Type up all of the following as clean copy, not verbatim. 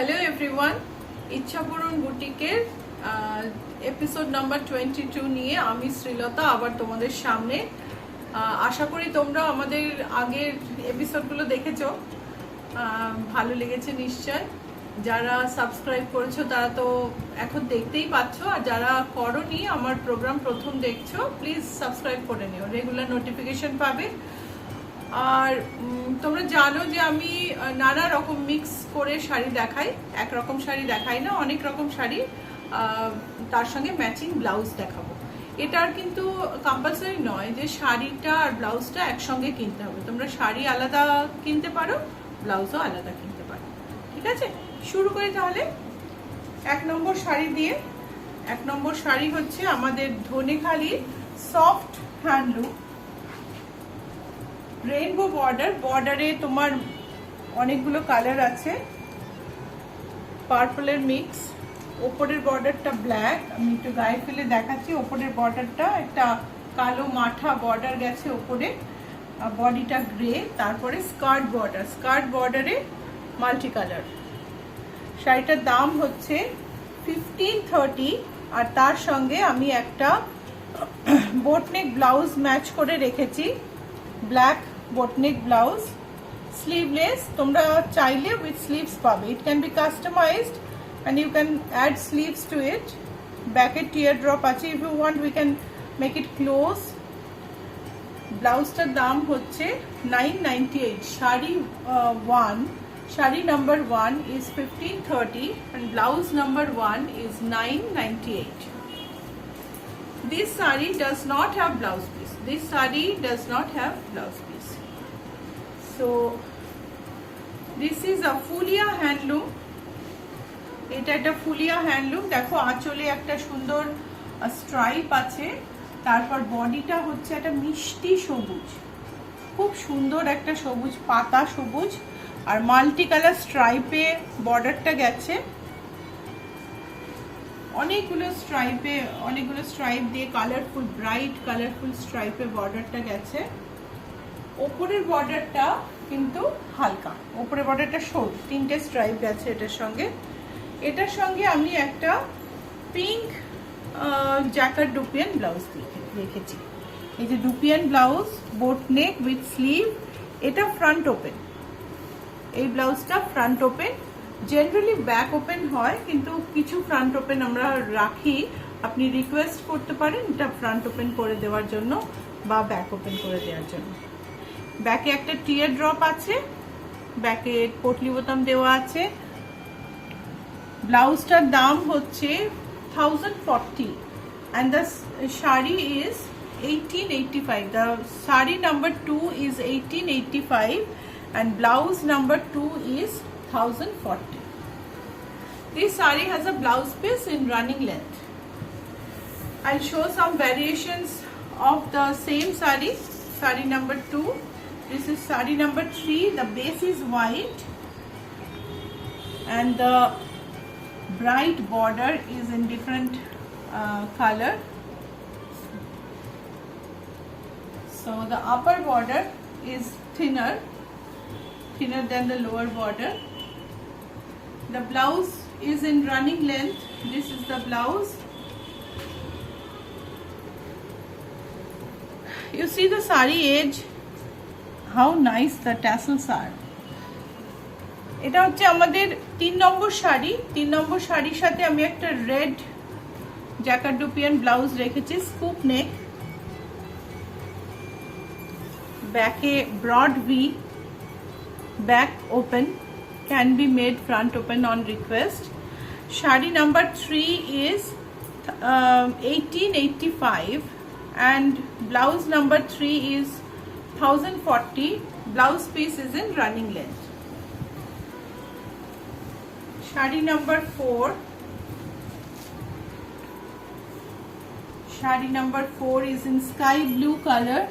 Hello everyone, ইচ্ছাপূরণ বুটিকের episode number 22 নিয়ে আমি শ্রীলতা আবার তোমাদের সামনে। আশা করি তোমরা আমাদের আগের এপিসোডগুলো দেখেছো, ভালো লেগেছে নিশ্চয়। যারা সাবস্ক্রাইব করেছো তারা তো এখন দেখতেই পাচ্ছ, আর যারা করোনি, আমার প্রোগ্রাম প্রথম দেখছো, প্লিজ সাবস্ক্রাইব করে নিও, রেগুলার নোটিফিকেশন পাবে। আর তোমরা জানো যে আমি নানা রকম মিক্স করে শাড়ি দেখাই, একরকম শাড়ি দেখাই না, অনেক রকম শাড়ি, তার সঙ্গে ম্যাচিং ব্লাউজ দেখাবো। এটার কিন্তু কম্পালসারি নয় যে শাড়িটা আর ব্লাউজটা একসঙ্গে কিনতে হবে, তোমরা শাড়ি আলাদা কিনতে পারো, ব্লাউজও আলাদা কিনতে পারো। ঠিক আছে, শুরু করি তাহলে। এক নম্বর শাড়ি দিয়ে। এক নম্বর শাড়ি হচ্ছে আমাদের ধনেখালির সফট হ্যান্ডলুম, রেইনবো বর্ডার। বর্ডারে তোমার অনেকগুলো কালার আছে, পার্পলের মিক্স। ওপরের বর্ডারটা ব্ল্যাক, আমি একটু গায়ে ফেলে দেখাচ্ছি। ওপরের বর্ডারটা একটা কালো মাঠা বর্ডার গেছে ওপরে, বডিটা গ্রে। তারপরে স্কার্ট বর্ডার, স্কার্ট বর্ডারে মাল্টি কালার। শাড়িটার দাম হচ্ছে 1530, আর তার সঙ্গে আমি একটা বোটনেক ব্লাউজ ম্যাচ করে রেখেছি, ব্ল্যাক বোটনেক ব্লাউজ, স্লিভলেস। তোমরা চাইলে উইথ স্লিভস পাবে, it can be customized and you can add sleeves to it. ব্যাকে টিয়ার ড্রপ আছে, if you want we can make it close. ব্লাউজটার দাম হচ্ছে 998। Sari sari number 1 is 1530 and blouse number 1 is 998. This saree does not have blouse piece. This saree does not have blouse piece. So this is a Fulia handloom. এটা একটা Phulia handloom. দেখো আঁচলে একটা সুন্দর stripe আছে, তারপর বডিটা হচ্ছে একটা মিষ্টি সবুজ, খুব সুন্দর একটা সবুজ, পাতা সবুজ, আর মাল্টি কালার স্ট্রাইপে বর্ডারটা গেছে। অনেকগুলো স্ট্রাইপ দিয়ে কালারফুল, ব্রাইট কালারফুল স্ট্রাইপে বর্ডারটা গেছে। ওপরের বর্ডারটা কিন্তু হালকা, ওপরের বর্ডারটা সরু, 3টে স্ট্রাইপ গেছে এটার সঙ্গে। এটার সঙ্গে আমি একটা পিঙ্ক জ্যাকার্ড ডুপিয়ান ব্লাউজ রেখেছি। এই যে dupion blouse, boat neck with sleeve, এটা ফ্রন্ট ওপেন। এই ব্লাউজটা front open, generally back open হয়, কিন্তু কিছু ফ্রন্ট ওপেন আমরা রাখি, আপনি রিকোয়েস্ট করতে পারেন এটা ফ্রন্ট ওপেন করে দেওয়ার জন্য বা ব্যাক ওপেন করে দেওয়ার জন্য। ব্যাকে একটা টিয়ার ড্রপ আছে, ব্যাকে পটলি বোতাম দেওয়া আছে। ব্লাউজটার দাম হচ্ছে 1040 and the sari is 1885. The sari number 2 is 1885 and blouse number 2 is 1040. This saree has a blouse piece in running length. I'll show some variations of the same saree. Saree number 2. This is saree number 3. The base is white and the bright border is in different color. So the upper border is thinner than the lower border. The blouse is in running length. This is the blouse. You see the saree edge, how nice the tassels are. এটা হচ্ছে আমাদের 3 নম্বর শাড়ি। 3 নম্বর শাড়ির সাথে আমি একটা red jacquard dupion blouse রেখেছি, scoop neck, ব্যাকে broad V, back open, can be made front open on request. Sari number 3 is 1885 and blouse number 3 is 1040. Blouse piece is in running length. Sari number 4, sari number 4 is in sky blue color,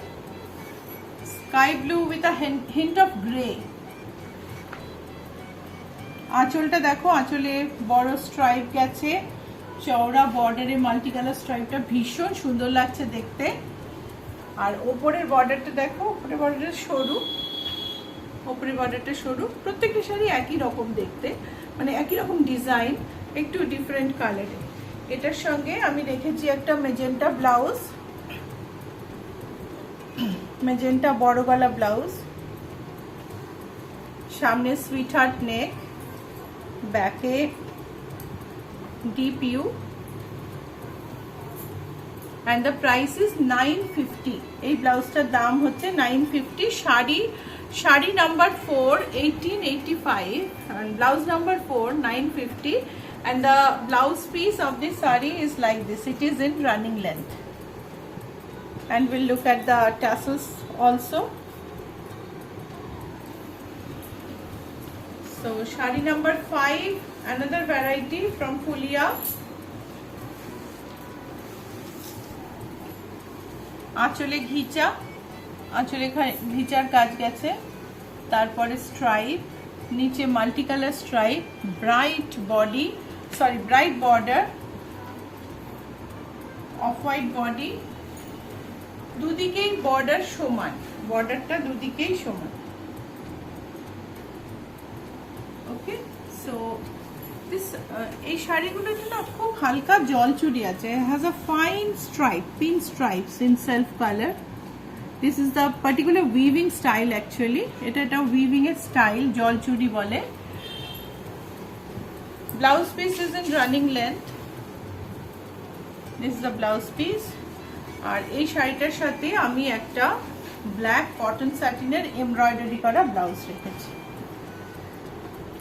sky blue with a hint of gray. আঁচলটা দেখো, আঁচলে বড় stripe গেছে, চওড়া বর্ডারে multi colour স্ট্রাইপটা ভীষণ সুন্দর লাগছে দেখতে। আর ওপরের বর্ডারটা দেখো, ওপরের বর্ডারটা সরু, ওপরে বর্ডারটা সরু, প্রত্যেকটা শাড়ি একই রকম দেখতে, মানে একই রকম ডিজাইন, একটু ডিফারেন্ট কালারে। এটার সঙ্গে আমি রেখেছি একটা মেজেন্টা ব্লাউজ, মেজেন্টা বড় গলা ব্লাউজ, সামনে সুইট হার্ট নেক, ব্যাকে deep U, and the price is 950. এই ব্লাউজটার দাম হচ্ছে 950। Sari number 4 1885 and blouse number 4 950, and the blouse piece of this saree is like this. It is in running length, and we'll look at the tassels also. So shari number 5, another variety from Fulia. আঁচলে ঘিচা, আঁচলে ঘিচার কাজ গেছে, তারপরে stripe, নিচে multi colour stripe, bright border, off white body, দুদিকেই border সমান, বর্ডারটা দুদিকেই সমান। ওকে, সো দিস এই শাড়িগুলোতে না খুব হালকা জলচুরি আছে, has a fine stripe, pin stripes in self colour. This is the particular weaving style actually, এটা উইভিং এর স্টাইল, জলচুরি বলে। Blouse piece is in running length, this is the blouse piece. আর এই শাড়িটার সাথে আমি একটা ব্ল্যাক কটন স্যাটিনের এমব্রয়ডারি করা ব্লাউজ রেখেছি,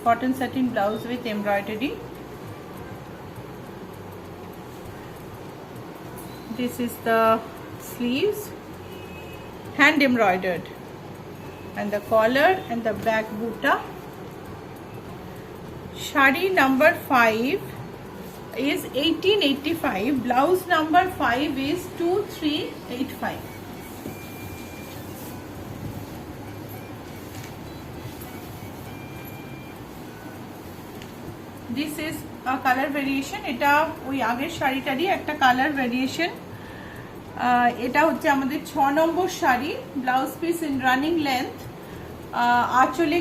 cotton satin blouse with embroidery. This is the sleeves, hand embroidered, and the collar and the back buta. Shari number 5 is 1885, blouse number 5 is 2385. This is colour variation, এটা ওই আগের শাড়িটারই একটা colour variation. এটা হচ্ছে আমাদের 6 নম্বর sari, blouse piece in running length, আঁচলে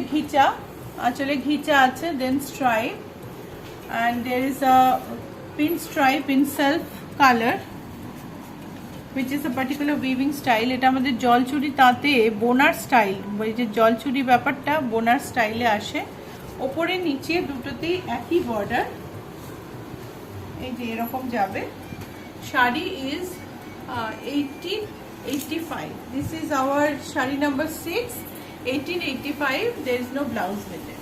ঘিচা আছে, then stripe, and there is a pin stripe in self colour which is a particular weaving style. এটা আমাদের জলচুরি তাতে বোনার স্টাইল, ওই যে জলচুরি ব্যাপারটা বোনার স্টাইলে আসে। ওপরে নিচে দুটোতেই একই বর্ডার, এই যে এরকম যাবে। Sari is 1885. This is our sari number 6, 1885. there is no blouse with it.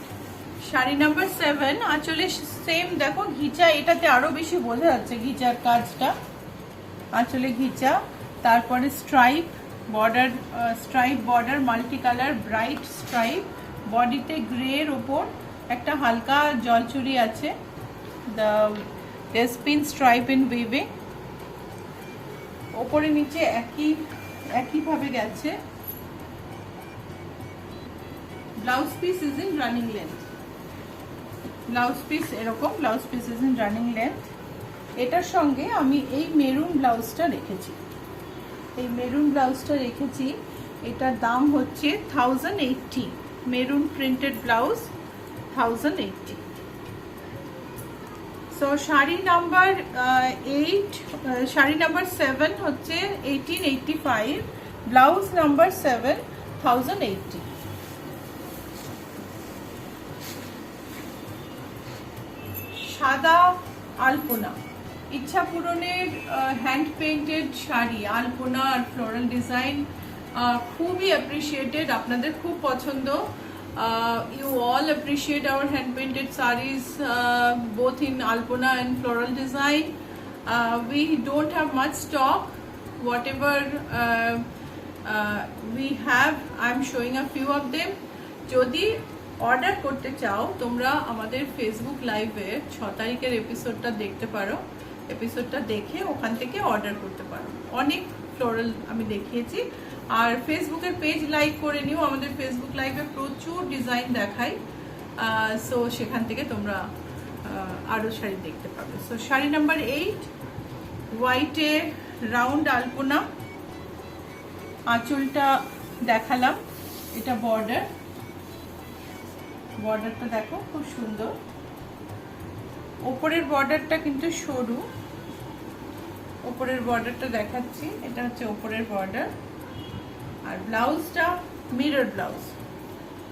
Sari number 7, আঁচলে সেম দেখো ঘিচা, এটাতে আরো বেশি বোঝা যাচ্ছে ঘিচার কাজটা, আঁচলে ঘিচা, তারপরে stripe border multi colour bright stripe, বডিতে গ্রে এর উপর একটা হালকা জলচুরি আছে, the spin stripe in weaving, ওপরে নিচে একইভাবে গেছে। Blouse piece is in running length, blouse piece এরকম, blouse piece is in running length. এটার সঙ্গে আমি এই মেরুন ব্লাউজটা রেখেছি, এটার দাম হচ্ছে 1080, maroon printed blouse 1080। So sari number 7 হচ্ছে 1885, ব্লাউজ নাম্বার 7 1080। সাদা আলপনা, ইচ্ছা পূরণের হ্যান্ড পেইন্টেড শাড়ি, আলপনা আর ফ্লোরাল ডিজাইন খুবই অ্যাপ্রিসিয়েটেড, আপনাদের খুব পছন্দ। You all appreciate our hand painted sarees, both in alpana and floral design. We don't have much stock. Whatever we have, I'm showing a few of them. যদি order করতে চাও তোমরা আমাদের Facebook লাইভে 6 তারিখের এপিসোডটা দেখতে পারো, এপিসোডটা দেখে ওখান থেকে অর্ডার করতে পারো। অনেক ফ্লোরাল আমি দেখিয়েছি, আর ফেসবুকের পেজ লাইক করে নিও, আমাদের ফেসবুক লাইভে প্রচুর ডিজাইন দেখাই, সো সেখান থেকে তোমরা আরও শাড়ি দেখতে পাবে। সো শাড়ি নাম্বার 8, হোয়াইটে রাউন্ড আলপনা, আঁচলটা দেখালাম, এটা বর্ডার, বর্ডারটা দেখো খুব সুন্দর। ওপরের বর্ডারটা কিন্তু সরু, ওপরের বর্ডারটা দেখাচ্ছি, এটা হচ্ছে ওপরের বর্ডার। আর ব্লাউজটা mirror blouse,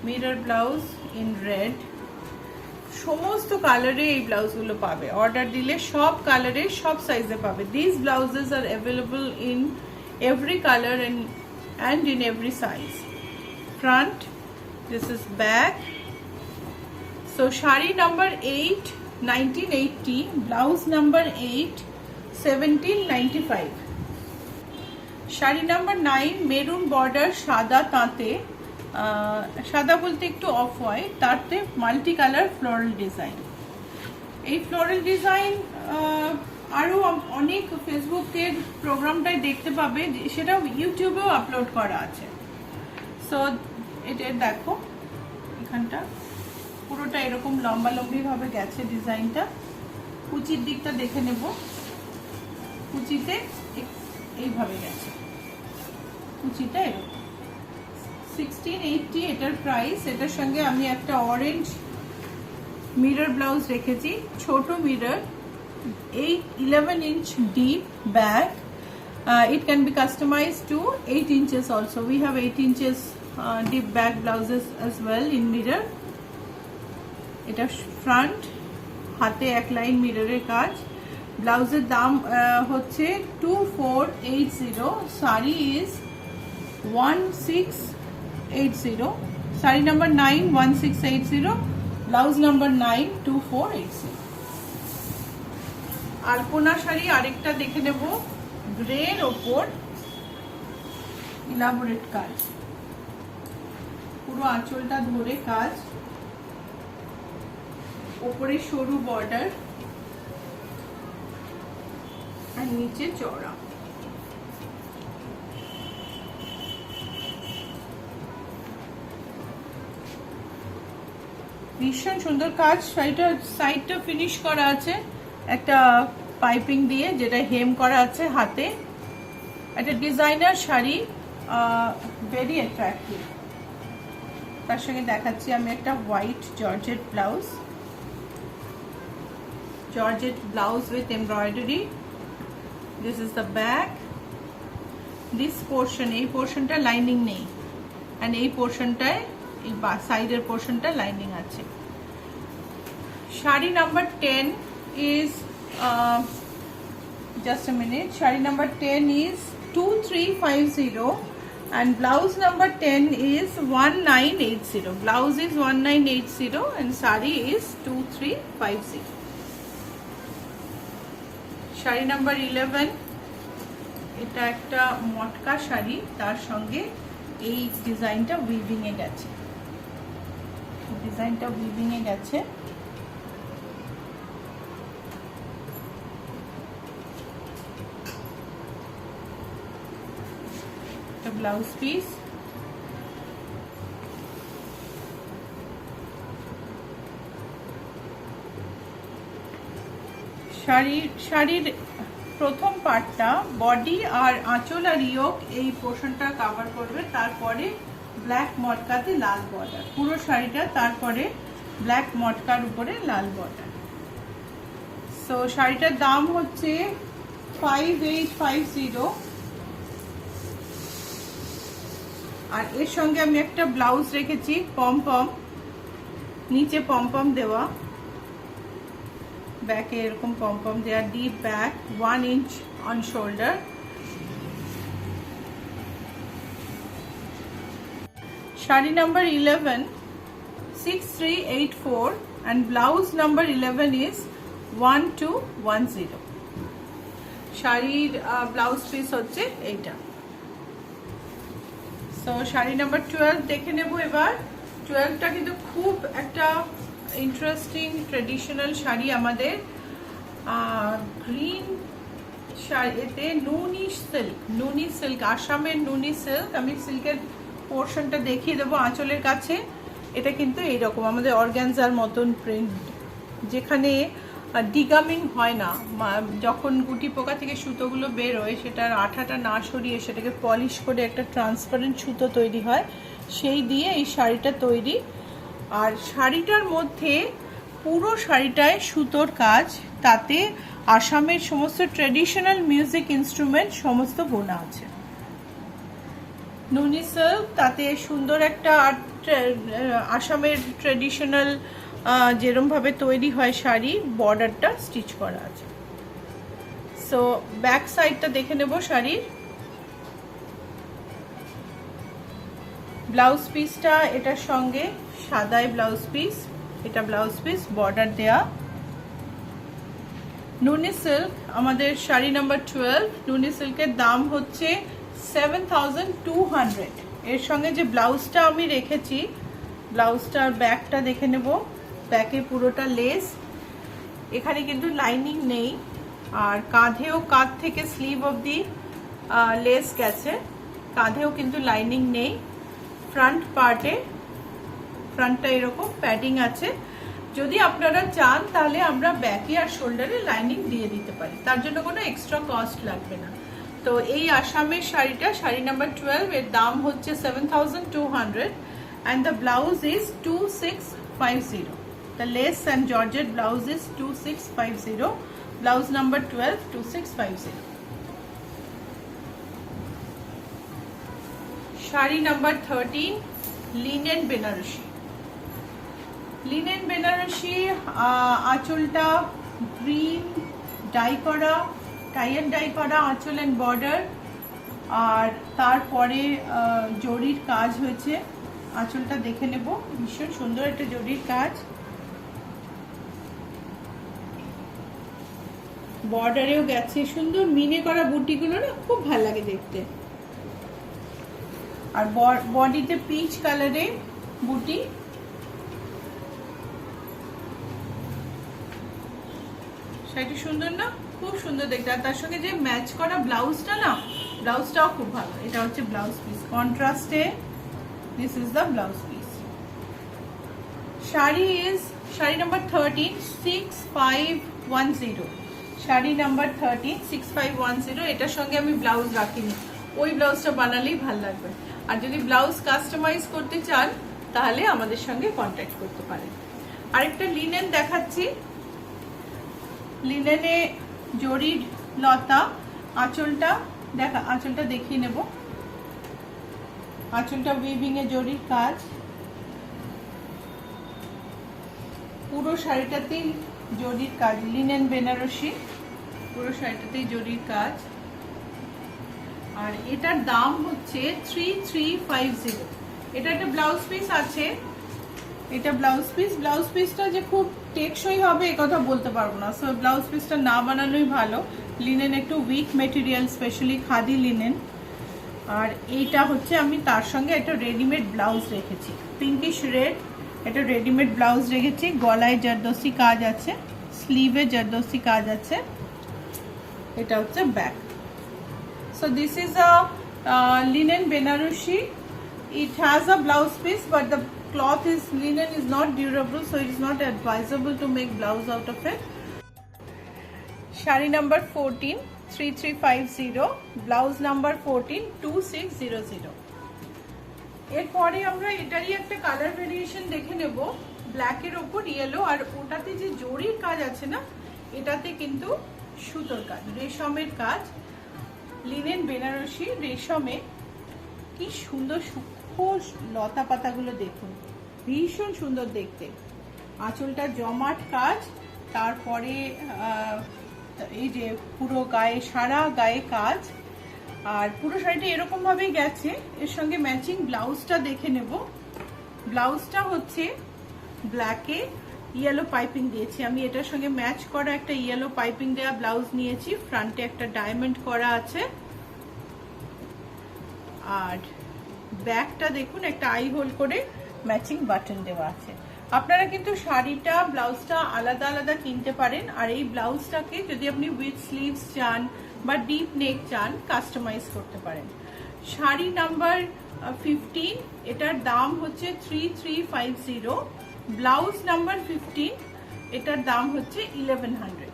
mirror blouse in red. সমস্ত কালারে এই ব্লাউজগুলো পাবে, অর্ডার দিলে সব কালারে সব সাইজে পাবে। This blouses R available in every colour and in every size. Front, this is back. So shari number 8 1980, blouse number 8 1795. Sari number 9 maroon border সাদা তাঁতে, সাদা বলতে একটু অফ হোয়াইট, তাতে মাল্টি কালার ফ্লোরাল ডিজাইন। এই ফ্লোরাল ডিজাইন আরও অনেক ফেসবুকের প্রোগ্রামটাই দেখতে পাবে, সেটাও ইউটিউবেও আপলোড করা আছে। সো এটা দেখো এখানটা পুরোটা এরকম লম্বালম্বিভাবে গেছে ডিজাইনটা। কুচির দিকটা দেখে নেব, কুচিতে এইভাবে গেছে, কুচিটা এরকম। 1680 এটার প্রাইস। এটার সঙ্গে আমি একটা অরেঞ্জ মিরর ব্লাউজ রেখেছি, ছোট mirror, 11 inch deep back. It can be customized to 8 inches also. We have 8 inches deep back blouses as well in mirror. এটা ফ্রন্ট, হাতে এক লাইন মিররের কাজ। ব্লাউজের দাম হচ্ছে 2480, sari is 1680, sari number 9 1680, blouse number 9 2480। আলপনা শাড়ি আরেকটা দেখে নেব, গ্রের ওপর ইলাবোরেট কাজ, পুরো আঁচলটা ধরে কাজ, ওপরে সরু বর্ডার আর নিচে চওড়া। ভীষণ সুন্দর কাজ। শাড়িটা সাইডটা ফিনিশ করা আছে একটা পাইপিং দিয়ে, যেটা হেম করা আছে হাতে। একটা ডিজাইনার শাড়ি, ভেরি অ্যাট্রাক্টিভ। তার সঙ্গে দেখাচ্ছি আমি একটা white georgette blouse, georgette blouse with embroidery. This is the back. This portion, এই পোর্শনটা লাইনিং নেই, অ্যান্ড এই পোর্শনটায়, এই সাইডের পোর্শনটা লাইনিং আছে। Sari number 10 is just a minute. Shari number 10 is 2350 and blouse number 10 is 1980. Blouse is 1980 and sari is 2350. Shari number 11, এটা একটা মটকা শাড়ি, তার সঙ্গে এই ডিজাইনটা উইভিং এ গেছে, ডিজাইনটা উইভিং এ গেছে। ব্লাউজ পিস, শাড়ির প্রথম পার্টটা বডি আর আঁচল আর ইয়োক, এই পোর্শনটা কভার করবে, তারপরে ব্ল্যাক মটকাতে লাল বর্ডার পুরো শাড়িটা, তারপরে ব্ল্যাক মটকার উপরে লাল বর্ডার। সো শাড়িটার দাম হচ্ছে 5850। আর এর সঙ্গে আমি একটা ব্লাউজ রেখেছি পমপম, নিচে পমপম দেওয়া, ব্যাকে এরকম পমপম দেওয়া, deep back, 1 inch on shoulder. Sari number 11 6384 and blouse number 11 is 1210. শাড়ির ব্লাউজ পিস হচ্ছে এইটা। সো শাড়ি নাম্বার 12 দেখে নেব এবার। 12টা কিন্তু খুব একটা ইন্টারেস্টিং ট্রেডিশনাল শাড়ি আমাদের, গ্রিন শাড়ি, এতে নুনি সিল্ক, আসামের নুনি সিল্ক। আমি সিল্কের পোর্শনটা দেখিয়ে দেবো আঁচলের কাছে। এটা কিন্তু এইরকম আমাদের অর্গানজার মতন প্রিন্ট, যেখানে ডিগামিং হয় না, যখন গুটি পোকা থেকে সুতোগুলো বেরোয় সেটার আঠাটা না সরিয়ে সেটাকে পলিশ করে একটা ট্রান্সপারেন্ট সুতো তৈরি হয়, সেই দিয়ে এই শাড়িটা তৈরি। আর শাড়িটার মধ্যে পুরো শাড়িটায় সুতোর কাজ, তাতে আসামের সমস্ত ট্র্যাডিশনাল মিউজিক ইনস্ট্রুমেন্ট সমস্ত বোনা আছে। নুনি সিল্ক, তাতে সুন্দর একটা আসামের ট্র্যাডিশনাল যেরকম ভাবে তৈরি হয় শাড়ি, বর্ডারটা স্টিচ করা আছে। সো ব্যাক সাইডটা দেখে নেব শাড়ির। ব্লাউজ পিসটা এটার সঙ্গে সাদাই ব্লাউজ পিস, এটা ব্লাউজ পিস বর্ডার দেয়া। নুনি সিল্ক আমাদের শাড়ি নাম্বার 12। নুনি সিল্কের দাম হচ্ছে 7200। এর সঙ্গে যে ব্লাউজটা আমি রেখেছি, ব্লাউজটার ব্যাকটা দেখে নেব। ব্যাকে পুরোটা লেস, এখানে কিন্তু লাইনিং নেই, আর কাঁধেও কাঁধ থেকে স্লিভ অবধি লেস গেছে, কাঁধেও কিন্তু লাইনিং নেই। ফ্রন্ট পার্টে, ফ্রন্টটা এরকম প্যাডিং আছে। যদি আপনারা চান তাহলে আমরা ব্যাকে আর শোল্ডারে লাইনিং দিয়ে দিতে পারি, তার জন্য কোনো এক্সট্রা কস্ট লাগবে না। তো এই আসামের শাড়িটা, শাড়ি নাম্বার 12, এর দাম হচ্ছে 7200 and the blouse is 2650. The lace and georgette blouse is 2650. Blouse number 12 2650. Sari number 13, linen Benarasi. Linen Benarasi, আঁচলটা গ্রিন ডাই করা, টাই অ্যান্ড ডাই করা আঁচল অ্যান্ড বর্ডার, আর তারপরে জরির কাজ হয়েছে। আঁচলটা দেখে নেব, ভীষণ সুন্দর একটা জরির কাজ। বর্ডারেও গেছে সুন্দর মিনে করা বুটিগুলো, না খুব ভালো লাগে দেখতে। আর বডিতে পিচ কালারে বুটি। শাড়িটি সুন্দর না, খুব সুন্দর দেখতে। আর তার সঙ্গে যে ম্যাচ করা ব্লাউজটা, না ব্লাউজটাও খুব ভালো। এটা হচ্ছে ব্লাউজ পিস, কন্ট্রাস্টে this is the blouse piece. Sari number 13 6510। Sari number 13 6510। এটার সঙ্গে আমি ব্লাউজ রাখিনি, ওই ব্লাউজটা বানালেই ভালো লাগবে। আর যদি ব্লাউজ কাস্টমাইজ করতে চান তাহলে আমাদের সঙ্গে কন্ট্যাক্ট করতে পারেন। আরেকটা লিনেন দেখাচ্ছি। লিনেনে জরির লতা, আঁচলটা দেখিয়ে নেব। আঁচলটা উইভিং এ জরির কাজ, পুরো শাড়িটাতেই জরির কাজ। লিনেন বেনারসি, পুরো শাড়িটাতেই জরির কাজ। আর এটার দাম হচ্ছে 3350। এটা একটা ব্লাউজ পিস আছে, এটা ব্লাউজ পিসটা যে খুব টেকসই হবে এ কথা বলতে পারবো না, সো ব্লাউজ পিসটা না বানানোই ভালো। লিনেন একটু weak material, specially khadi linen. আর এইটা হচ্ছে আমি তার সঙ্গে একটা রেডিমেড ব্লাউজ রেখেছি, পিঙ্কিশ রেড। এটা রেডিমেড ব্লাউজ রেখেছি, গলায় জারদোসি কাজ আছে, স্লিভে জারদোসি কাজ আছে। এটা হচ্ছে back. So this is a linen Benarushi. It has a blouse piece, but the cloth is linen, is not durable, so it is not advisable to make blouse out of it. Shari number 14 3350, blouse number 14 2600. এরপরে আমরা এটারই একটা colour variation দেখে নেব। ব্ল্যাকের ওপর yellow, আর ওটাতে যে জরির কাজ আছে না, এটাতে কিন্তু সুতোর কাজ, রেশমের কাজ। লিনেন বেনারসি রেশমে, কি সুন্দর সূক্ষ্ম লতা পাতাগুলো দেখুন, ভীষণ সুন্দর দেখতে। আঁচলটা জমাট কাজ, তারপরে এই যে পুরো গায়ে, সারা গায়ে কাজ। আর পুরো শাড়িটা এরকম ভাবেই গেছে। এর সঙ্গে ম্যাচিং ব্লাউজটা দেখে নেব। ব্লাউজটা হচ্ছে ব্ল্যাকে ইয়েলো পাইপিং দিয়েছি আমি, এটার সঙ্গে ম্যাচ করা একটা ইয়েলো পাইপিং দেওয়া ব্লাউজ নিয়েছি। ফ্রন্টে একটা ডায়মন্ড করা আছে, আর ব্যাকটা দেখুন একটা আই হোল করে ম্যাচিং বাটন দেওয়া আছে। আপনারা কিন্তু শাড়িটা ব্লাউজটা আলাদা আলাদা কিনতে পারেন, আর এই ব্লাউজটাকে যদি আপনি উইথ স্লিভস চান বা ডিপ নেক চান, কাস্টমাইজ করতে পারেন। শাড়ি নাম্বার 15, এটার দাম হচ্ছে 3350। ব্লাউজ নাম্বার 15, এটার দাম হচ্ছে 1100।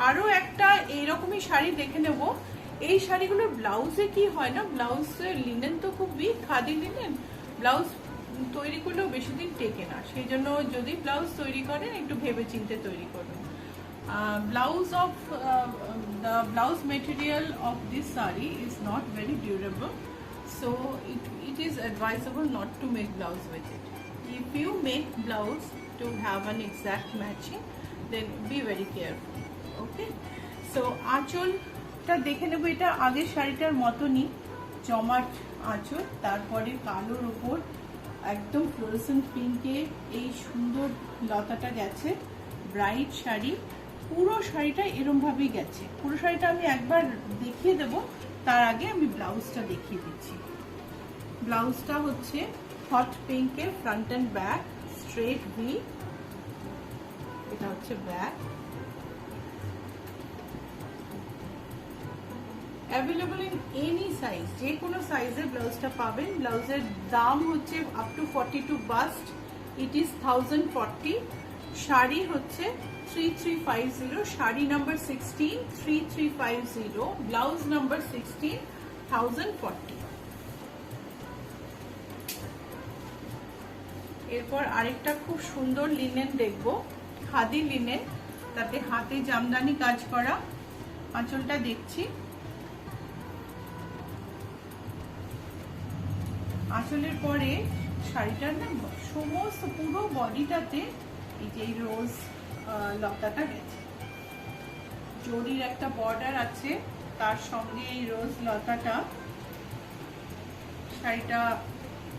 আরো একটা এইরকমই শাড়ি দেখে নেব। এই শাড়িগুলোর ব্লাউজে কি হয় না, ব্লাউজে লিনেন তো খুব উইক, খাদি লিনেন, ব্লাউজ তৈরি করলেও বেশি দিন টেকে না, সেই জন্য যদি ব্লাউজ তৈরি করেন একটু ভেবে চিন্তে তৈরি করবেন। The blouse material of this saree is not very durable, so it is advisable not to make blouse with it. If you make blouse to have an exact matching, then be very careful. Okay, so আঁচলটা দেখে নেব। এটা আগের শাড়িটার মতনই জমাট আঁচল, তারপরে কালোর উপর একদম ফ্লোরেসেন্ট পিঙ্কে এই সুন্দর লতাটা গেছে। ব্রাইট শাড়ি, পুরো শাড়িটা এরম ভাবেই গেছে। পুরো শাড়িটা আমি একবার দেখিয়ে দেব, তার আগে আমি ব্লাউজটা দেখিয়ে দিচ্ছি। ব্লাউজটা হচ্ছে হট পিঙ্কে, front and back, straight V. এটা হচ্ছে back. Available in any size, যে কোনো সাইজে ব্লাউজটা পাবেন। ব্লাউজের দাম হচ্ছে up to 42 bust, it is 1040। Sari হচ্ছে 3350, শাড়ি নাম্বার 16 3350, ব্লাউজ নাম্বার 16 1040। এরপর আরেকটা খুব সুন্দর লিনেন দেখবো, খাদি লিনেন, তাতে হাতে জামদানি কাজ করা। আঁচলটা দেখছি, আঁচলের পরে শাড়িটার না সমস্ত পুরো বডিটাতে এই যে রোজ লতাটা গেছে। জরির একটা বর্ডার আছে, তার সঙ্গে এই রোজ লতাটা। শাড়িটা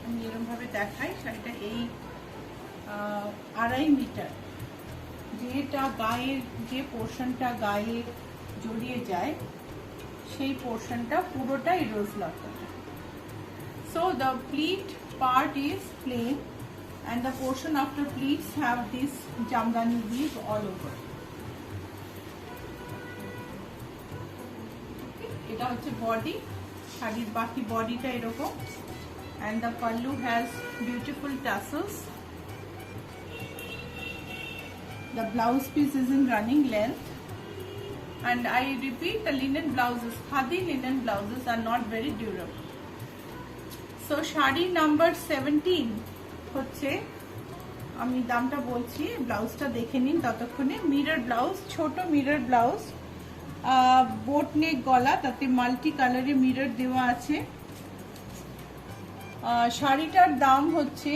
আমি এরকম ভাবে দেখাই, শাড়িটা এই 2.5 মিটার, যেটা গায়ের যে পোর্শনটা গায়ে জড়িয়ে যায় সেই পোর্শনটা পুরোটাই রোজ লতাটা। So the pleat part is plain and the portion after pleats have this jamdani weave all over. এটা হচ্ছে বডি, শাড়ির বাকি বডিটা এরকম, and the pallu has beautiful tassels. The blouse piece is in running length, and I repeat, the linen blouses, khadi linen blouses are not very durable. So sari number 17 হচ্ছে, আমি দামটা বলছি, ব্লাউজটা দেখে নিন ততক্ষণে। মিরর ব্লাউজ, ছোট মিরর ব্লাউজ, বোট নেক গলা, তাতে মাল্টি কালারে মিরর দেওয়া আছে। শাড়িটার দাম হচ্ছে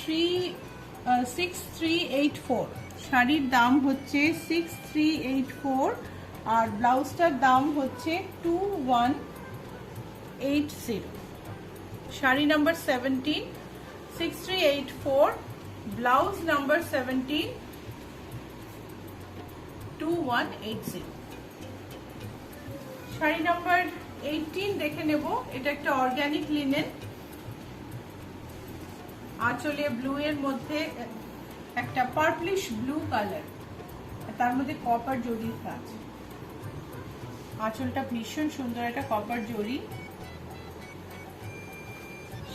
6384, শাড়ির দাম হচ্ছে 6384, আর ব্লাউজটার দাম হচ্ছে 2180। Sari number 17 6384, blouse number 17 2180। Sari number 18 দেখে নেব। এটা একটা অর্গানিক লিনেন, আঁচলে ব্লু এর মধ্যে একটা পার্পলিশ ব্লু কালার, তার মধ্যে কপার জরির কাজ। আঁচলটা ভীষণ সুন্দর, একটা কপার জরি,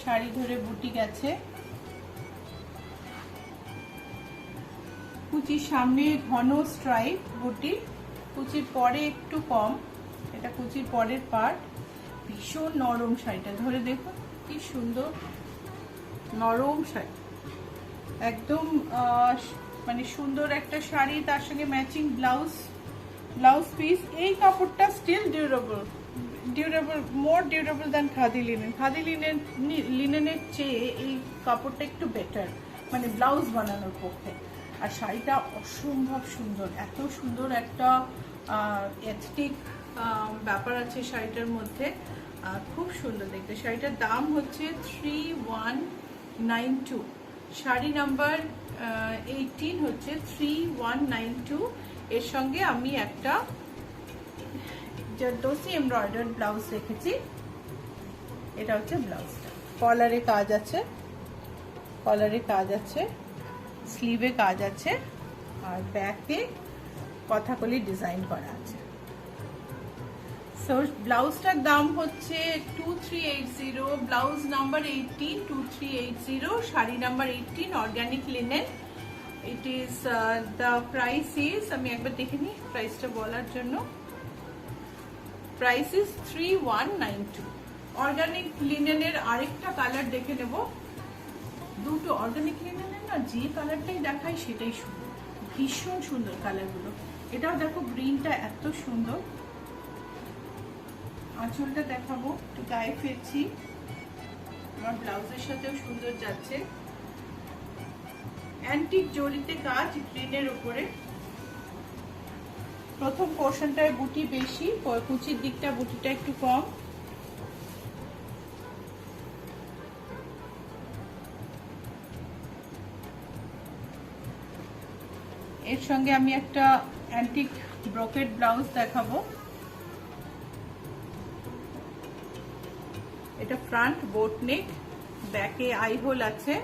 শাড়ি ধরে বুটি গেছে। কুচির সামনে ঘন স্ট্রাইপ বুটি, কুচির পরে একটু কম, এটা কুচির পরের পার্ট। ভীষণ নরম শাড়িটা, ধরে দেখুন কি সুন্দর নরম শাড়ি, একদম মানে সুন্দর একটা শাড়ি, তার সঙ্গে ম্যাচিং ব্লাউজ পিস। এই কাপড়টা still durable, more durable than khadi linen. Khadi লিনেনের চেয়ে এই কাপড়টা একটু বেটার, মানে ব্লাউজ বানানোর পক্ষে। আর শাড়িটা অসম্ভব সুন্দর, এত সুন্দর একটা এথনিক ব্যাপার আছে শাড়িটার মধ্যে, খুব সুন্দর দেখতে। শাড়িটার দাম হচ্ছে 3192, শাড়ি নাম্বার 18 হচ্ছে 3192। এর সঙ্গে আমি একটা জর্দোসি এমব্রয়ডার্ড ব্লাউজ রেখেছি। এটা হচ্ছে ব্লাউজটা, কলারে কাজ আছে, স্লিভে কাজ আছে, আর ব্যাকে কথাকলি ডিজাইন করা আছে। সো ব্লাউজটার দাম হচ্ছে 2380, blouse number 18 2380, sari number 18 organic linen. It is the price is, আমি একবার দেখে নিই প্রাইসটা বলার জন্য। Price is 3192। অর্গানিক লিনেনের আরেকটা কালার দেখে নেব, দুটো অর্গানিক লিনেনের না যে কালারটাই দেখাই সেটাই সুন্দর, ভীষণ সুন্দর কালারগুলো। এটাও দেখো গ্রিনটা এত সুন্দর। আঁচলটা দেখাবো, একটু গায়ে ফেলছি, আমার ব্লাউজের সাথেও সুন্দর যাচ্ছে। অ্যান্টিক জরিতে কাজ গ্রিনের উপরে। প্রথম পোর্শনটায় বুটি বেশি, কুচির দিকটা বুটিটা একটু কম। এর সঙ্গে আমি একটা অ্যান্টিক ব্রোকেড ব্লাউজ দেখাবো। এটা ফ্রন্ট বোট নেক, ব্যাকে আই হোল আছে।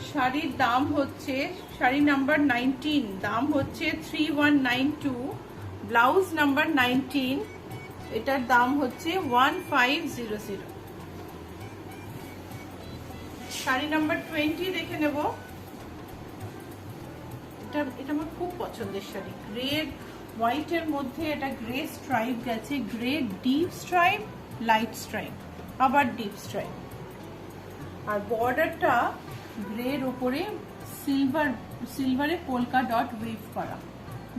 শাড়ির দাম হচ্ছে, শাড়ি নাম্বার 19, দাম হচ্ছে 3192, ব্লাউজ নাম্বার 19, এটার দাম হচ্ছে 1500। শাড়ি নাম্বার 20 দেখে নেব। এটা আমার খুব পছন্দের শাড়ি, গ্রে হোয়াইটের মধ্যে এটা গ্রে স্ট্রাইপ গেছে, grey deep stripe, light stripe, আবার ডিপ স্ট্রাইপ, আর বর্ডারটা গ্রের উপরে সিলভারে পোলকা ডট উইভ করা,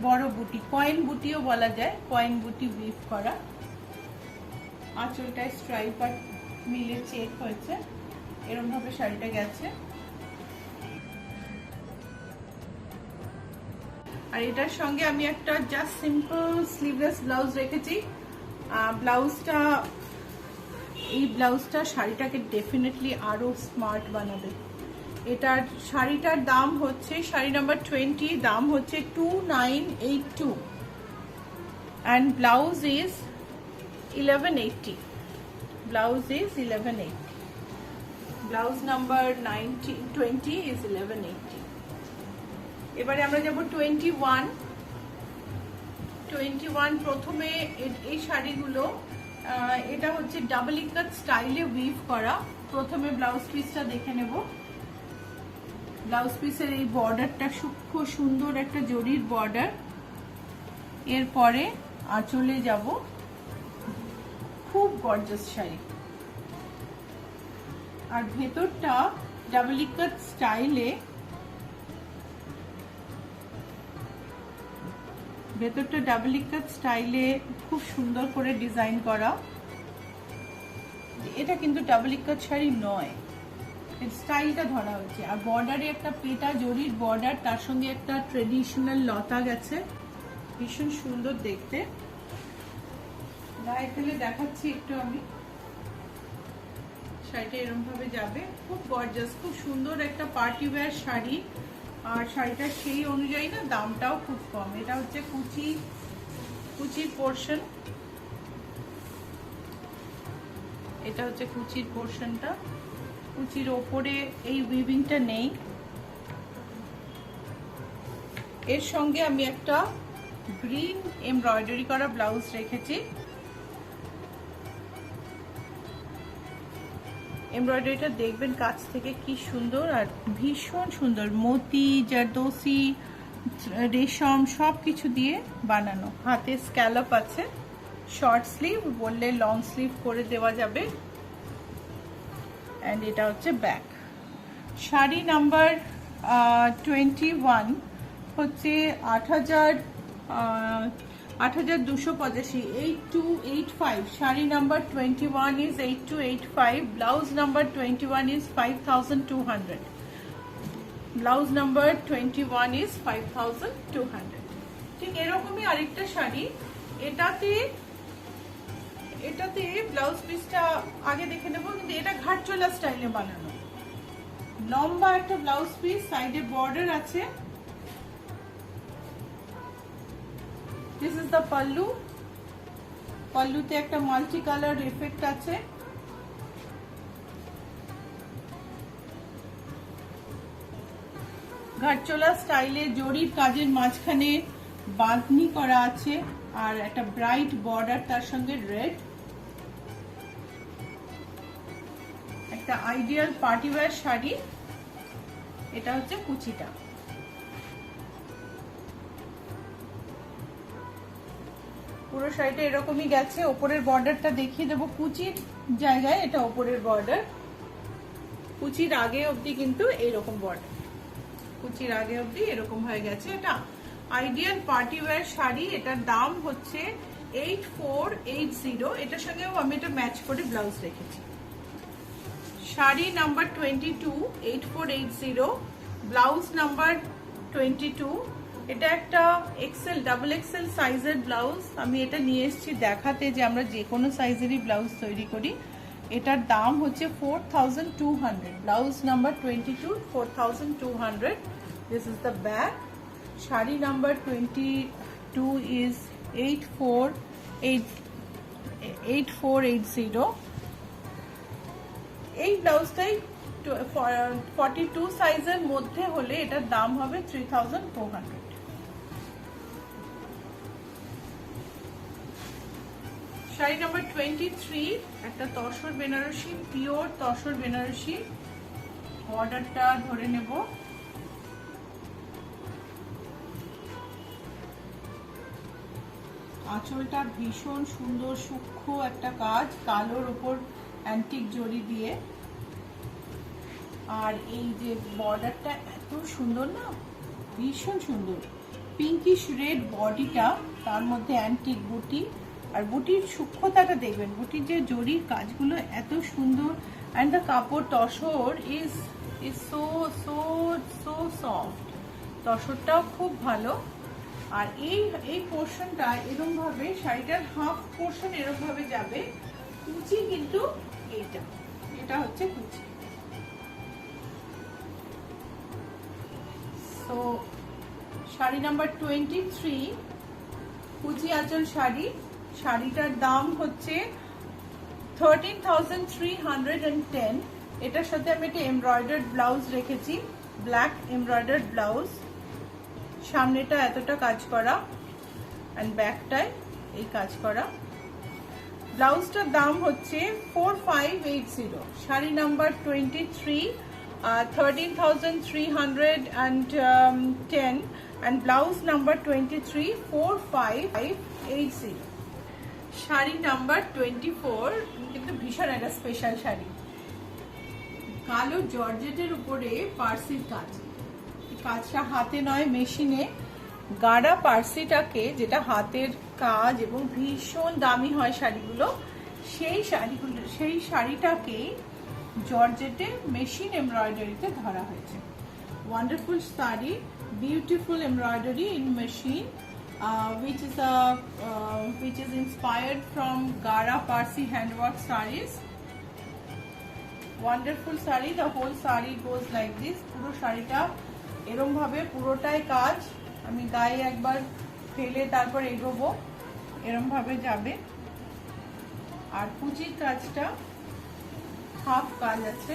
বড় বুটি, কয়েন বুটিও বলা যায়, কয়েন বুটি উইভ করা। আঁচলটায় স্ট্রাইপ আর মিলে চেক হয়েছে, এরকম ভাবে শাড়িটা গেছে। আর এটার সঙ্গে আমি একটা জাস্ট সিম্পল স্লিভলেস ব্লাউজ রেখেছি। ব্লাউজটা, এই ব্লাউজটা শাড়িটাকে ডেফিনেটলি আরো স্মার্ট বানাবে। এটার শাড়িটার দাম হচ্ছে, শাড়ি নাম্বার 20, দাম হচ্ছে 2982 and blouse is 1180, blouse is 1180, blouse number 20 is 1180। এবারে আমরা যাব 21। প্রথমে এই শাড়িগুলো, এটা হচ্ছে ডাবল ইকাত স্টাইলে উইভ করা। প্রথমে ব্লাউজ পিসটা দেখে নেব। ব্লাউজ পিসের এই বর্ডারটা সূক্ষ্ম সুন্দর একটা জরির বর্ডার। এরপরে আঁচলে যাব, খুব গর্জাস শাড়ি। আর ভেতরটা ডাবল ইকাত স্টাইলে, ভেতরটা ডাবল ইকাত স্টাইলে খুব সুন্দর করে ডিজাইন করা। এটা কিন্তু ডাবল ইকাত শাড়ি নয়, স্টাইলটা ধরা হচ্ছে। আর বর্ডারে একটা পেটা জরির বর্ডার, তার সঙ্গে একটা ট্রেডিশনাল লতা গেছে, ভীষণ সুন্দর দেখতে। গায়ে ফেলে দেখাচ্ছি একটু আমি। শাড়িটা এরকম ভাবে যাবে, খুব গর্জাস, খুব সুন্দর একটা পার্টি ওয়্যার শাড়ি। আর শাড়িটা সেই অনুযায়ী না দামটাও খুব কম। এটা হচ্ছে কুচির পোর্শন, এটা হচ্ছে কুচির পোর্শনটা। কুচির ওপরে এই উইভিংটা নেই। এর সঙ্গে আমি একটা গ্রিন এমব্রয়ডারি করা ব্লাউজ রেখেছি। এমব্রয়ডারিটা দেখবেন কাছ থেকে কি সুন্দর, আর ভীষণ সুন্দর, মতি, জারদোসি, রেশম সবকিছু দিয়ে বানানো। হাতে স্ক্যালপ আছে, শর্ট স্লিভ, বললে লং স্লিভ করে দেওয়া যাবে। এন্ড এটা হচ্ছে ব্যাক। শাড়ি নাম্বার 21 হচ্ছে 8285, 8285। Sari number 21 is 8285, blouse number 21 is 5200, blouse number 21 is 5200। ঠিক এরকমই আরেকটা শাড়ি, এটাতে ব্লাউজ পিসটা আগে দেখে নেবো, কিন্তু এটা ঘাটচোলা স্টাইলে বানানো, লম্বা একটা ব্লাউজ পিস, সাইডে বর্ডার আছে। This is the pallu. পাল্লুতে একটা মাল্টি কালার এফেক্ট আছে। ঘাটচোলা স্টাইলে জরির কাজের মাঝখানে বাঁধনি করা আছে, আর একটা ব্রাইট বর্ডার, তার সঙ্গে রেড। একটা আইডিয়াল পার্টি ওয়্যার শাড়ি। এটা হচ্ছে কুচিটা। পুরো শাড়িটা এরকমই গেছে। ওপরের বর্ডারটা দেখিয়ে দেবো, কুচির জায়গায় এটা ওপরের বর্ডার। কুচির আগে অবধি কিন্তু এরকম বর্ডার, কুচির আগে অবধি এরকম হয়ে গেছে। এটা আইডিয়াল পার্টি ওয়্যার শাড়ি। এটার দাম হচ্ছে 8480। এটার সঙ্গেও আমি এটা ম্যাচ করে ব্লাউজ রেখেছি। Sari number 22, 8480, blouse number 22। এটা একটা এক্সেল, ডাবল এক্সেল সাইজের ব্লাউজ। আমি এটা নিয়ে এসেছি দেখাতে যে আমরা যে কোনো সাইজেরই ব্লাউজ তৈরি করি। এটার দাম হচ্ছে 4200। Blouse number 22, 4200। This is the back. Sari number 22 is 8480। এই ব্লাউজটাই 42 সাইজের মধ্যে হলে এটার দাম হবে 3400। শাড়ি নাম্বার 23, একটা তসর বেনারসি, পিওর তসর বেনারসি। অর্ডারটা ধরে নেব। আঁচলটা ভীষণ সুন্দর সূক্ষ্ম একটা কাজ, কালোর উপর অ্যান্টিক জরি দিয়ে। আর এই যে বর্ডারটা এত সুন্দর না, ভীষণ সুন্দর। পিঙ্কিশ রেড বডিটা, তার মধ্যে অ্যান্টিক বুটি। আর বুটির সূক্ষ্মতাটা দেখবেন, বুটির যে জরির কাজগুলো এত সুন্দর। অ্যান্ড দ্য কাপড় tussar is so so so soft. তসরটাও খুব ভালো। আর এই পোর্শনটা এরকম ভাবে, শাড়িটার হাফ পোর্শন এরকম ভাবে যাবে। কুচি কিন্তু এটা হচ্ছে কুচি। তো শাড়ি নাম্বার 23, কুচি আঁচল শাড়ি। শাড়িটার দাম হচ্ছে 13310। এটার সাথে আমি একটা এমব্রয়ডার্ড ব্লাউজ রেখেছি, ব্ল্যাক এমব্রয়ডার্ড ব্লাউজ। সামনেটা এতটা কাজ করা, এন্ড ব্যাকটায় এই কাজ করা। ব্লাউজটার দাম হচ্ছে 4580। Sari number 23, 13310, and blouse number 23, 4580। Sari number 24, কিন্তু ভীষণ একটা স্পেশাল শাড়ি। কালো জর্জেটের উপরে পার্সির কাজ। কাজটা হাতে নয়, মেশিনে। গাঢ়া পার্সিটাকে, যেটা হাতের কাজ এবং ভীষণ দামি হয় শাড়িগুলো, সেই শাড়িটাকে জর্জেটে মেশিন এমব্রয়ডারিতে ধরা হয়েছে। Wonderful sari, beautiful embroidery in machine, which is inspired from Gara Parsi handwork sarees. Wonderful saree. The whole saree goes like this. পুরো শাড়িটা এরকম ভাবে পুরোটাই কাজ। আমি গায়ে একবার ফেলে তারপর এগোবো, এরকম ভাবে যাবে। আর কুচির কাজটা হাফ কাজ আছে।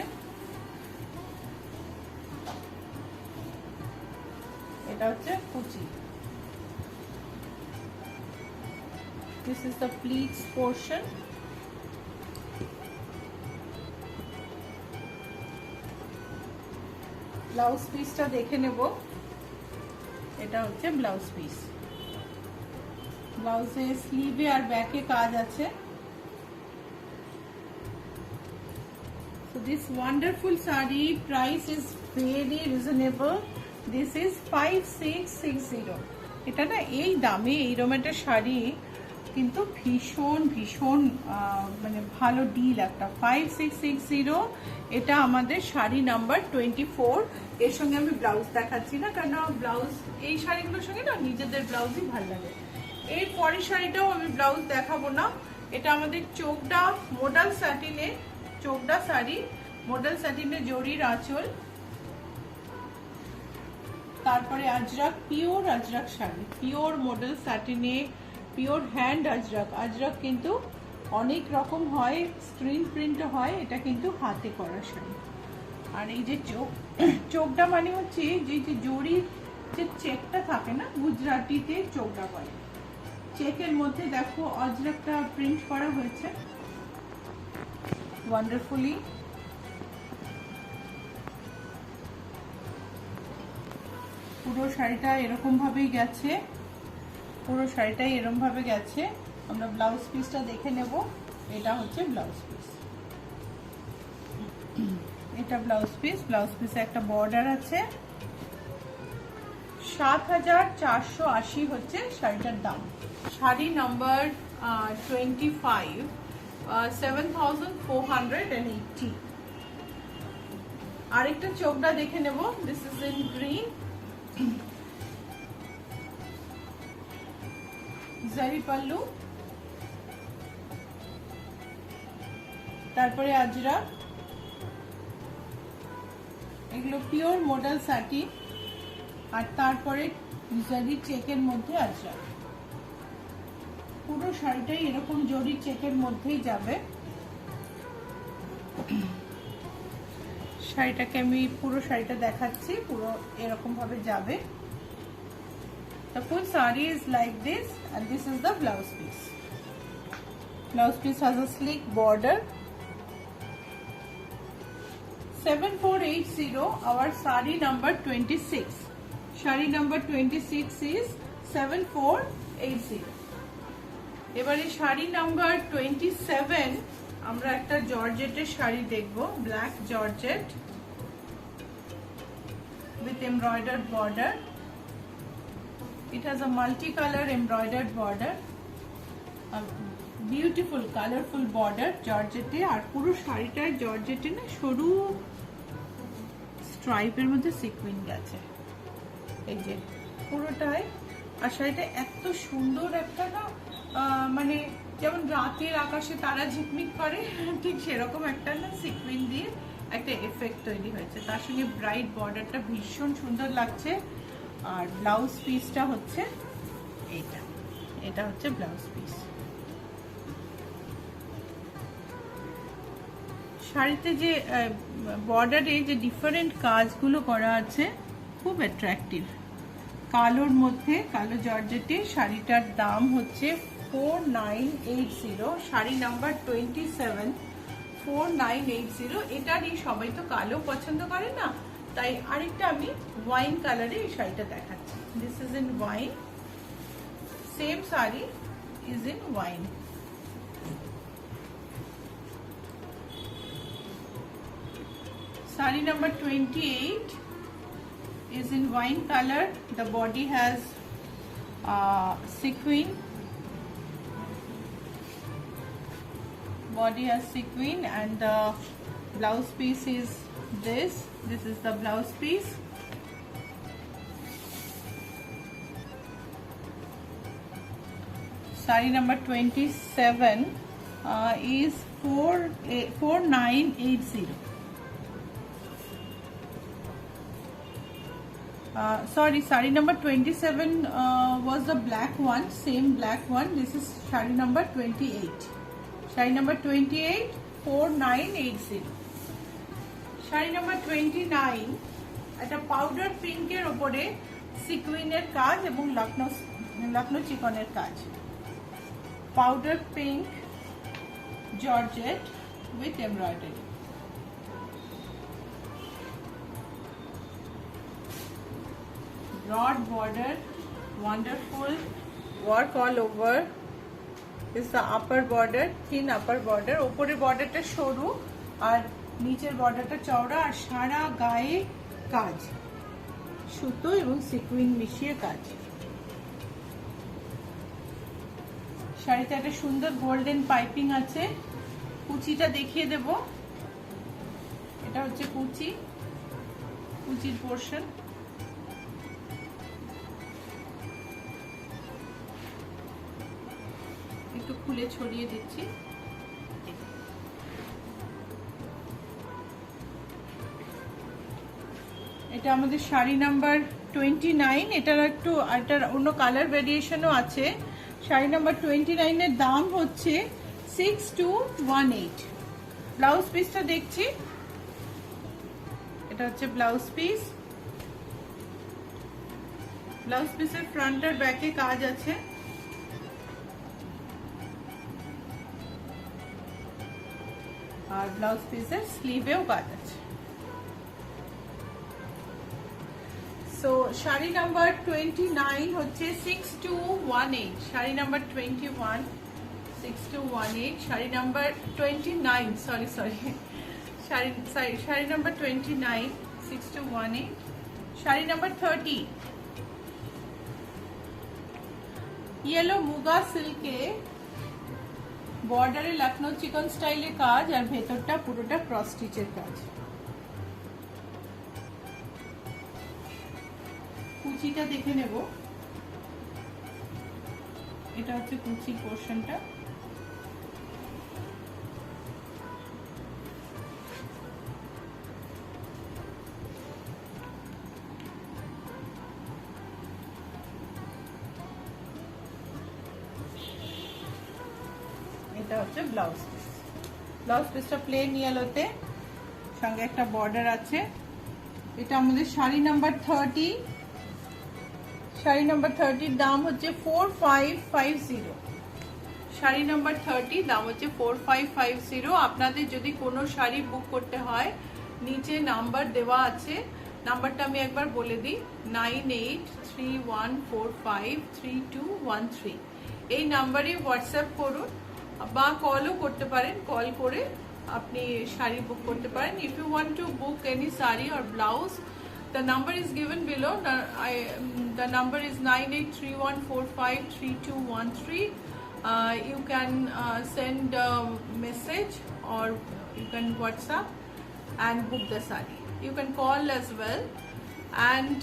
এটা হচ্ছে কুচি। This is the pleats portion. Blouse পিসটা দেখে নেব। এটা হচ্ছে ব্লাউজ পিস। ব্লাউজে স্লিভে আর ব্যাকে কাজ আছে। So this wonderful saree price is very reasonable. This is 5660. এটা না এই দামে এইরকম একটা শাড়ি কিন্তু ভীষণ ভীষণ মানে ভালো ডিল একটা। 5660। এটা আমাদের শাড়ি নাম্বার 24। এর সঙ্গে আমি ব্লাউজ দেখাচ্ছি না, কারণ ব্লাউজ এই শাড়িগুলোর সঙ্গে না নিজেদের ব্লাউজই ভালো লাগে। এর পরের শাড়িটাও আমি ব্লাউজ দেখাবো না। এটা আমাদের চোকডা মডেল স্যাটিনে, চোকডা শাড়ি, মডেল স্যাটিনে জরির আঁচল। তারপরে ajrakh, pure ajrakh sari, pure model স্যাটিনে, পিওর হ্যান্ড আজরাক। আজরাক কিন্তু অনেক রকম হয়, স্ক্রিন প্রিন্ট হয়, এটা কিন্তু হাতে করা শাড়ি। আর এই যে চোকডা মানে হচ্ছে যে জরির যে চেকটা থাকে না, গুজরাটিতে চোকডা বলে। চেকের মধ্যে দেখো আজরাকটা প্রিন্ট করা হয়েছে ওয়ান্ডারফুলি। পুরো শাড়িটা এরকম ভাবেই গেছে, পুরো শাড়িটাই এরকম ভাবে গেছে। আমরা ব্লাউজ পিসটা দেখে নেব। এটা হচ্ছে ব্লাউজ পিস। এটা এটা ব্লাউজ পিসে একটা বর্ডার আছে। ৭,৪৮০ হচ্ছে শাড়িটার দাম। শাড়ি নাম্বার 25, 7,480। আরেকটা চোখটা দেখে নেব। দিস ইজ ইন গ্রিন, জারি পাল্লু, তারপরে আজরা, এগুলো পিওর মডেল সাটি, আর তারপরে জরি চেকের মধ্যে আজরা। পুরো শাড়িটাই এরকম জরি চেকের মধ্যেই যাবে। শাড়িটাকে আমি পুরো শাড়িটা দেখাচ্ছি, পুরো এরকম ভাবে যাবে। The full saree is like this and this is the blouse piece. Blouse piece has a sleek border. 7480, our saree number 26. Saree number 26 is 7480. এবারে শাড়ি নাম্বার 27, আমরা একটা জর্জেটের শাড়ি দেখব, black georgette with embroidered border. It has a multi-color embroidered border, a beautiful colorful border জর্জেটে। আর পুরো শাড়িটায় জর্জেটে না সরু স্ট্রাইপের মধ্যে sequin গেছে, এই যে পুরোটাই। আর শাড়িটা এত সুন্দর একটা না, মানে যেমন রাতের আকাশে তারা ঝিকমিক করে ঠিক সেরকম একটা না সিকুইন দিয়ে একটা এফেক্ট তৈরি হয়েছে। তার সঙ্গে ব্রাইট বর্ডারটা ভীষণ সুন্দর লাগছে। আর ব্লাউজ পিসটা হচ্ছে এটা হচ্ছে ব্লাউজ পিস। শাড়িতে যে বর্ডারে যে ডিফারেন্ট কাজগুলো করা আছে খুব অ্যাট্রাকটিভ। কালোর মধ্যে, কালো জর্জেটে। শাড়িটার দাম হচ্ছে 4980। শাড়ি নাম্বার 27, 4980। এটারই সবাই তো কালো পছন্দ করে না, তাই আরেকটা আমি ওয়াইন কালারে এই শাড়িটা দেখাচ্ছি। This is in wine, same sari is in wine. Saree number 28 is in wine color. The body has sequin. Body has sequin and the blouse piece is this. This is the blouse piece. Saree number 27 is 4980. Sorry, saree number 27 was the black one, same black one. This is saree number 28. Saree number 28, 4980. Saree number 29, একটা powder পিঙ্কের উপরে সিকুইনের কাজ এবং লখনৌ চিকনের কাজ। Powder pink georgette with embroidery. Broad border, wonderful work all over. This is the upper border, thin upper border. উপরের বর্ডারটা সরু আর নিচের বর্ডারটা চওড়া, আর সারা গায়ে কাজ, সুতো এবং সিকুইন মিশিয়ে কাজ। শাড়িতে একটা সুন্দর গোল্ডেন পাইপিং আছে। কুচিটা দেখিয়ে দেব। এটা হচ্ছে কুচির পোর্শন। একটু খুলে ছড়িয়ে দিচ্ছি। এটা আমাদের শাড়ি নাম্বার 29। এটার অন্য কালার ভেরিয়েশনও আছে। শাড়ি নাম্বার 29 এর দাম হচ্ছে 6218। ব্লাউজ পিসটা দেখছি, এটা হচ্ছে ব্লাউজ পিস। ব্লাউজ পিসের ফ্রন্ট আর ব্যাকে কাজ আছে। আর ব্লাউজ পিসের স্লিভেও কাজ আছে। সো শাড়ি নাম্বার 29 হচ্ছে 6218। Sari number 21 6218। Sari number 29 sorry sari number 29, 6218। Sari number 30, yellow muga সিল্কে বর্ডারে লখনৌ চিকন স্টাইলে কাজ, আর ভেতরটা পুরোটা ক্রস স্টিচের কাজ। কুচিটা দেখে নেব, এটা হচ্ছে কুচির পোর্শনটা। এটা হচ্ছে ব্লাউজ পিস। ব্লাউজ পিসটা প্লেন ইয়েলোতে, সঙ্গে একটা বর্ডার আছে। এটা আমাদের শাড়ি নাম্বার 30। শাড়ি নাম্বার 30 দাম হচ্ছে 4550। শাড়ি নাম্বার 30 দাম হচ্ছে 4550। আপনাদের যদি কোনো শাড়ি বুক করতে হয়, নিচে নাম্বার দেওয়া আছে, নাম্বারটা আমি একবার বলে দিই, 9831453213। এই নাম্বারে হোয়াটসঅ্যাপ করুন বা কলও করতে পারেন, কল করে আপনি শাড়ি বুক করতে পারেন। If you want to book any sari or blouse, the number is given below. The number is 9831453213. You can send a message or you can WhatsApp and book the saree. You can call as well. And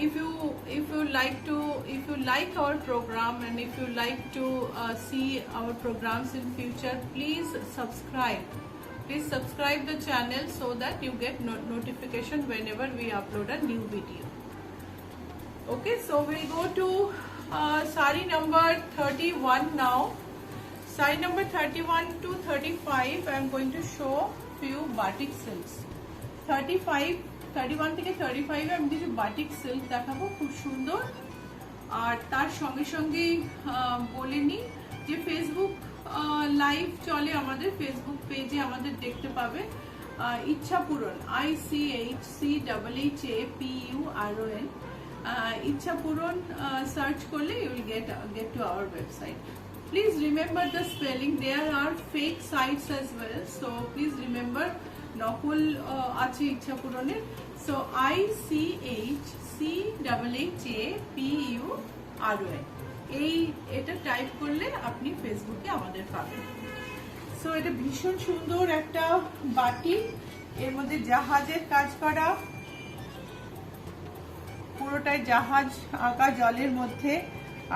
if you like our program, and if you like to see our programs in future, please subscribe. Please subscribe the channel so that you get notification whenever we upload a new video. Okay, so we'll go to saree number 31 now. Saree number 31 to 35, I am going to show few batik silks. 31 থেকে 35 আমি কিছু batik silk দেখাবো, খুব সুন্দর। আর তার সঙ্গে সঙ্গে বলে নিই যে ফেসবুক লাইভ চলে, আমাদের ফেসবুক পেজে আমাদের দেখতে পাবে ইচ্ছা পূরণ, ICHCHAPURON। ইচ্ছা পূরণ সার্চ করলে you will get to our website. Please remember the spelling. There are fake sites as well, so please remember নকল আছে ইচ্ছা পূরণের। So ICHCHAPURON, এটা টাইপ করলে আপনি ফেসবুকে আমাদের পাবেন। সো এটা ভীষণ সুন্দর একটা বাটি, এর মধ্যে জাহাজের কাজ করা, পুরোটাই জাহাজ আঁকা জলের মধ্যে।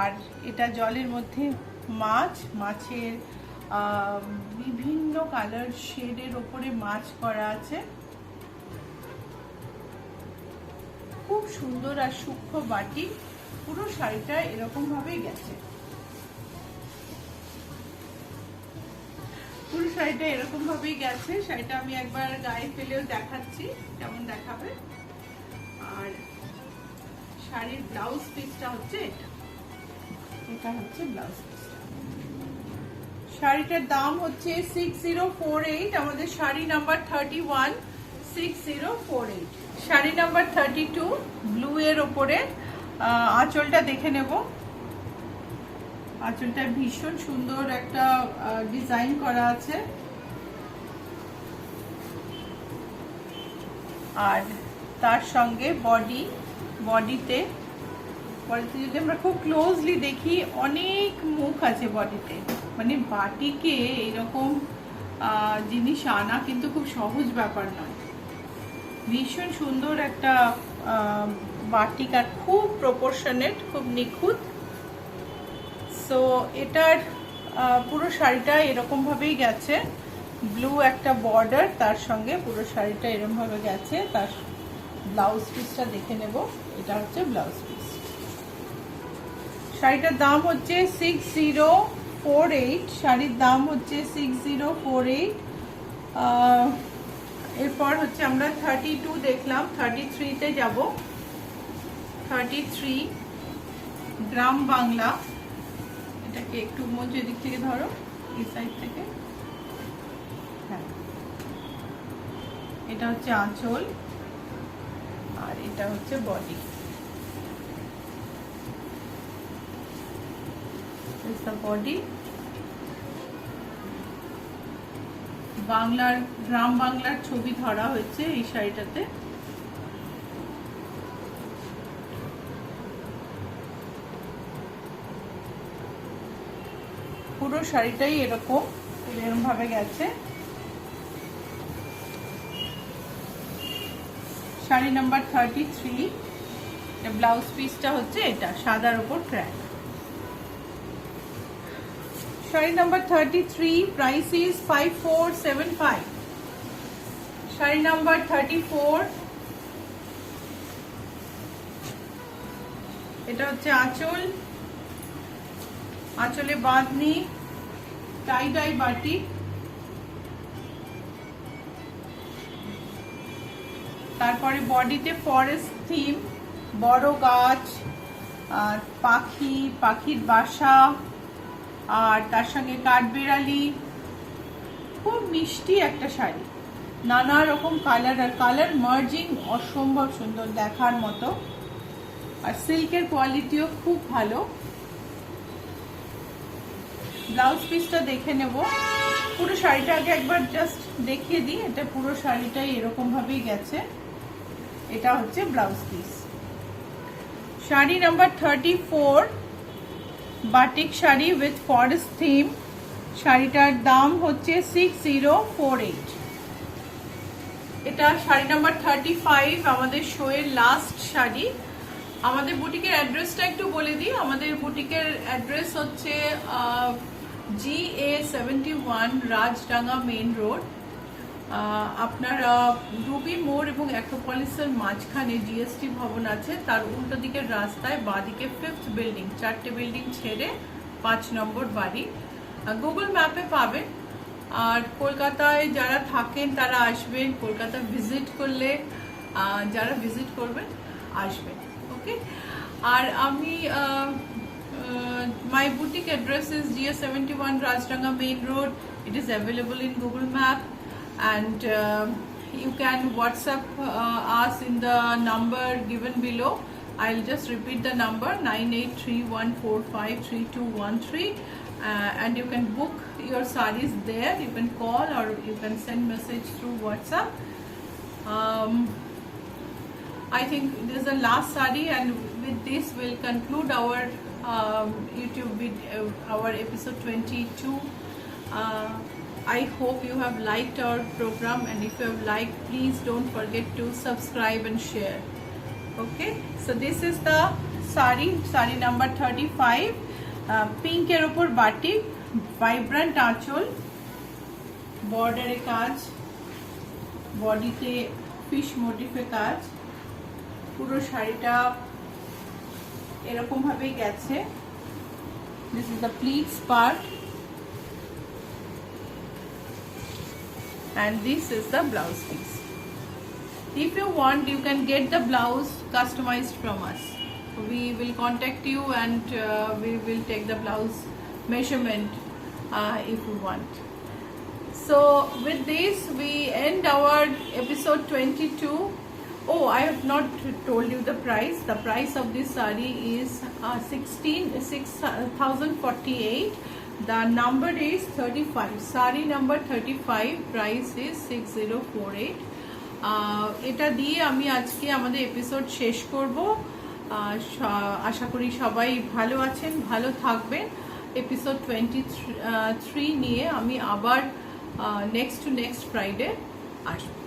আর এটা জলের মধ্যে মাছের বিভিন্ন কালার শেডের ওপরে মাছ করা আছে, খুব সুন্দর আর সূক্ষ্ম বাটি। পুরো শাড়িটা এরকম ভাবেই গেছে, পুরো শাড়িটা এরকম ভাবেই গেছে। শাড়িটা আমি একবার গায়ে ফেলেও দেখাচ্ছি কেমন দেখাবে। আর শাড়ির ব্লাউজ পিসটা হচ্ছে এটা হচ্ছে ব্লাউজ পিসটা। শাড়িটার দাম হচ্ছে 6048। আমাদের sari number 31 6048। Sari number 32 blue এর ওপরে। আঁচলটা দেখে নেব, আঁচলটা ভীষণ সুন্দর একটা ডিজাইন করা আছে। আর তার সঙ্গে বডিতে যদি আমরা খুব ক্লোজলি দেখি, অনেক মুখ আছে বডিতে। মানে বাটিকে এরকম জিনিস আনা কিন্তু খুব সহজ ব্যাপার নয়। ভীষণ সুন্দর একটা বাটিক, আর খুব প্রপোর্শনেট, খুব নিখুঁত। সো এটার পুরো শাড়িটা এরকম ভাবেই গেছে, ব্লু একটা বর্ডার, তার সঙ্গে পুরো শাড়িটা এরকম ভাবে গেছে। তার ব্লাউজ পিসটা দেখে নেব, এটা হচ্ছে ব্লাউজ পিস। শাড়িটার দাম হচ্ছে 6048। শাড়ির দাম হচ্ছে 6048। এরপর হচ্ছে আমরা 32 দেখলাম, 33 তে যাব। 33 গ্রাম বাংলা। এটাকে একটু মঞ্চ এদিক থেকে ধরো, এই সাইড থেকে। হ্যাঁ, এটা হচ্ছে আঁচল, আর এটা হচ্ছে বডি। বডি বাংলার গ্রাম বাংলার ছবি ধরা হয়েছে এই শাড়িটাতে। পুরো শাড়িটাই এরকম ভাবে গেছে। শাড়ি নাম্বার 33, ব্লাউজ পিসটা হচ্ছে এটা সাদার উপর crack. Sari number 33, price is 5475। Sari number 34, এটা হচ্ছে আঁচল, আঁচলে বাঁধনি টাই ডাই বাটি, তারপরে বডিতে ফরেস্ট থিম, বড় গাছ আর পাখি, পাখির বাসা, আর তার সঙ্গে কাঠবেড়ালি। খুব মিষ্টি একটা শাড়ি, নানা রকম কালার আর কালার মার্জিং অসম্ভব সুন্দর দেখার মতো, আর সিল্কের কোয়ালিটিও খুব ভালো। ব্লাউজ পিসটা দেখে নেব। পুরো শাড়িটা আগে একবার জাস্ট দেখিয়ে দিই। এটা পুরো শাড়িটাই এরকম ভাবেই গেছে। এটা হচ্ছে blouse piece. Sari number 34, batik sari with forest theme. শাড়িটার দাম হচ্ছে 6048। এটা শাড়ি নাম্বার 35, আমাদের শোয়ের লাস্ট শাড়ি। আমাদের বুটিকের অ্যাড্রেসটা একটু বলে দিই। আমাদের বুটিকের অ্যাড্রেস হচ্ছে GA71 রাজডাঙ্গা মেইন রোড। আপনারা রুবি মোড় এবং অ্যাক্রোপলিসের মাঝখানে জিএসটি ভবন আছে, তার উল্টো দিকের রাস্তায় বাঁদিকে 5th বিল্ডিং, 4টে বিল্ডিং ছেড়ে 5 নম্বর বাড়ি। গুগল ম্যাপে পাবেন। আর কলকাতায় যারা থাকেন তারা আসবেন, কলকাতা ভিজিট করলে যারা ভিজিট করবেন আসবেন, ওকে। আর আমি my boutique address is GA71 Rajdanga Main Road. It is available in Google Map, and you can WhatsApp us in the number given below. I'll just repeat the number 9831453213, and you can book your sarees there. You can call or you can send message through WhatsApp. I think this is the last saree, and with this we'll conclude our YouTube video, our episode 22. I hope you have liked our program, and if you have liked, please don't forget to subscribe and share. Okay, so this is the sari number 35, pink er opor batik, vibrant aanchol, border e kaaj, body te fish motif e kaaj, puro শাড়িটা এরকম ভাবেই গেছে। This is the pleats part, and this is the blouse piece. If you want, you can get the blouse customized from us. We will contact you, and we will take the blouse measurement if you want. So with this we end our episode 22. Oh, I have not told you the price. The price of this saree is 6,048. The number is 35. Saree number 35. Price is 6048. এটা দিয়ে আমি আজকে আমাদের episode শেষ করব। আশা করি সবাই ভালো আছেন, ভালো থাকবেন। এপিসোড 23 নিয়ে আমি আবার নেক্সট ফ্রাইডে আসবো।